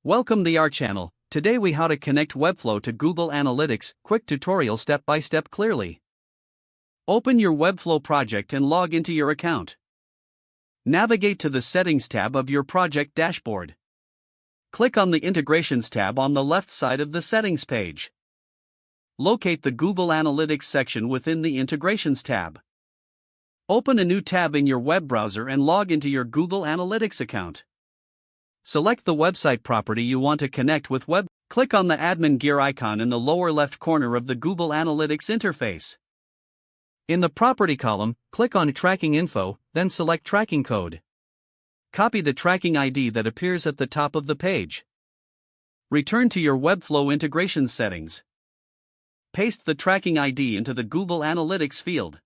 Welcome to our channel. Today we how to connect Webflow to Google Analytics, quick tutorial step by step clearly. Open your Webflow project and log into your account. Navigate to the Settings tab of your project dashboard. Click on the Integrations tab on the left side of the Settings page. Locate the Google Analytics section within the Integrations tab. Open a new tab in your web browser and log into your Google Analytics account. Select the website property you want to connect with Web. Click on the admin gear icon in the lower left corner of the Google Analytics interface. In the Property column, click on Tracking Info, then select Tracking Code. Copy the tracking ID that appears at the top of the page. Return to your Webflow integration settings. Paste the tracking ID into the Google Analytics field.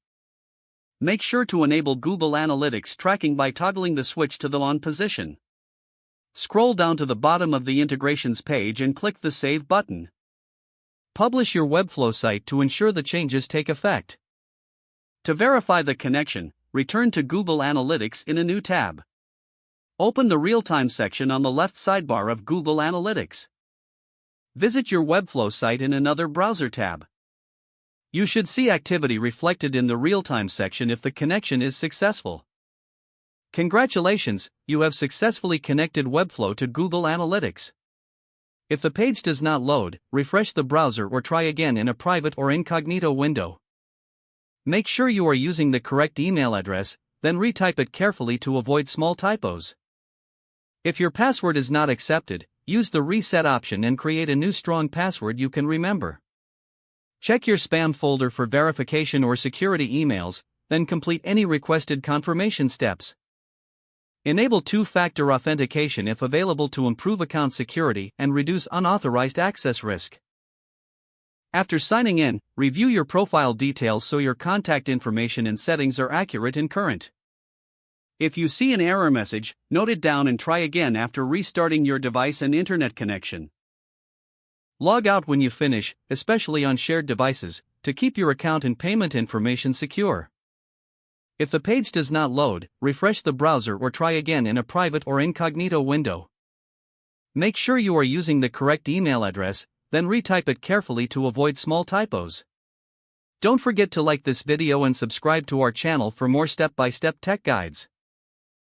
Make sure to enable Google Analytics tracking by toggling the switch to the on position. Scroll down to the bottom of the integrations page and click the Save button. Publish your Webflow site to ensure the changes take effect. To verify the connection, return to Google Analytics in a new tab. Open the Real-Time section on the left sidebar of Google Analytics. Visit your Webflow site in another browser tab. You should see activity reflected in the Real-Time section if the connection is successful. Congratulations, you have successfully connected Webflow to Google Analytics. If the page does not load, refresh the browser or try again in a private or incognito window. Make sure you are using the correct email address, then retype it carefully to avoid small typos. If your password is not accepted, use the reset option and create a new strong password you can remember. Check your spam folder for verification or security emails, then complete any requested confirmation steps. Enable two-factor authentication if available to improve account security and reduce unauthorized access risk. After signing in, review your profile details so your contact information and settings are accurate and current. If you see an error message, note it down and try again after restarting your device and internet connection. Log out when you finish, especially on shared devices, to keep your account and payment information secure. If the page does not load, refresh the browser or try again in a private or incognito window. Make sure you are using the correct email address, then retype it carefully to avoid small typos. Don't forget to like this video and subscribe to our channel for more step-by-step tech guides.